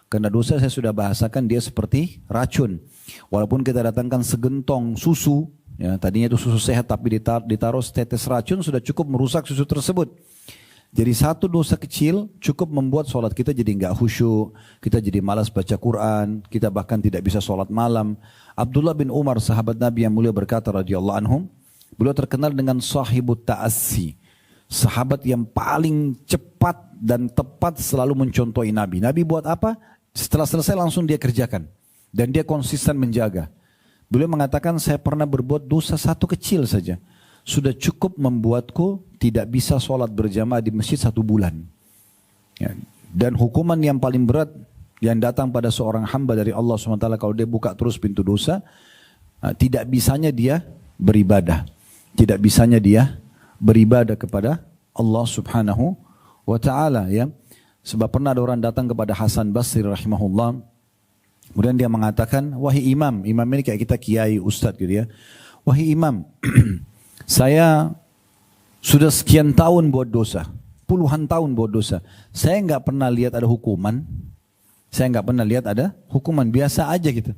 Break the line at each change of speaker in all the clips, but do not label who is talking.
Karena dosa saya sudah bahasakan dia seperti racun. Walaupun kita datangkan segentong susu, ya, tadinya itu susu sehat tapi ditaruh setetes racun sudah cukup merusak susu tersebut. Jadi satu dosa kecil cukup membuat sholat kita jadi nggak khusyuk, kita jadi malas baca Quran, kita bahkan tidak bisa sholat malam. Abdullah bin Umar, sahabat Nabi yang mulia berkata radhiyallahu anhum, beliau terkenal dengan sahibut ta'assi. Sahabat yang paling cepat dan tepat selalu mencontohi Nabi. Nabi buat apa? Setelah selesai langsung dia kerjakan. Dan dia konsisten menjaga. Beliau mengatakan, saya pernah berbuat dosa satu kecil saja. Sudah cukup membuatku tidak bisa sholat berjamaah di masjid 1 bulan. Ya. Dan hukuman yang paling berat yang datang pada seorang hamba dari Allah SWT kalau dia buka terus pintu dosa, tidak bisanya dia beribadah. Tidak bisanya dia beribadah kepada Allah Subhanahu wa ta'ala, ya. Sebab pernah ada orang datang kepada Hasan Basri rahimahullah, kemudian dia mengatakan, wahai imam, imam ini kayak kita kiai, ustadz gitu ya. Wahai imam, saya sudah sekian tahun buat dosa, puluhan tahun buat dosa. Saya nggak pernah lihat ada hukuman, biasa aja gitu.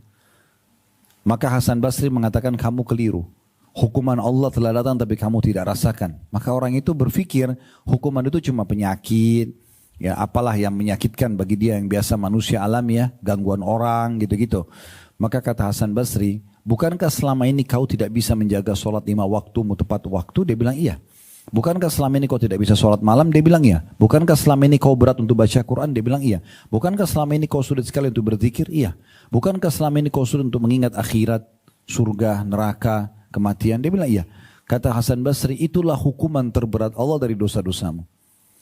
Maka Hasan Basri mengatakan, kamu keliru. Hukuman Allah telah datang tapi kamu tidak rasakan. Maka orang itu berpikir hukuman itu cuma penyakit, ya apalah yang menyakitkan bagi dia yang biasa manusia alami ya, gangguan orang gitu-gitu. Maka kata Hasan Basri, bukankah selama ini kau tidak bisa menjaga sholat 5 waktumu tepat waktu? Dia bilang iya. Bukankah selama ini kau tidak bisa sholat malam? Dia bilang iya. Bukankah selama ini kau berat untuk baca Quran? Dia bilang iya. Bukankah selama ini kau sulit sekali untuk berzikir? Iya. Bukankah selama ini kau sulit untuk mengingat akhirat, surga, neraka, kematian? Dia bilang iya. Kata Hasan Basri, itulah hukuman terberat Allah dari dosa-dosamu.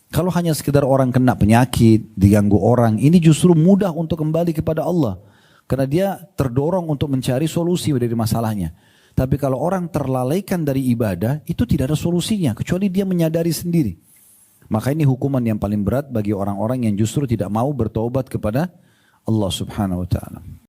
Kalau hanya sekedar orang kena penyakit, diganggu orang, ini justru mudah untuk kembali kepada Allah. Karena dia terdorong untuk mencari solusi dari masalahnya. Tapi kalau orang terlalaikan dari ibadah, itu tidak ada solusinya, kecuali dia menyadari sendiri. Maka ini hukuman yang paling berat bagi orang-orang yang justru tidak mau bertaubat kepada Allah Subhanahu wa ta'ala.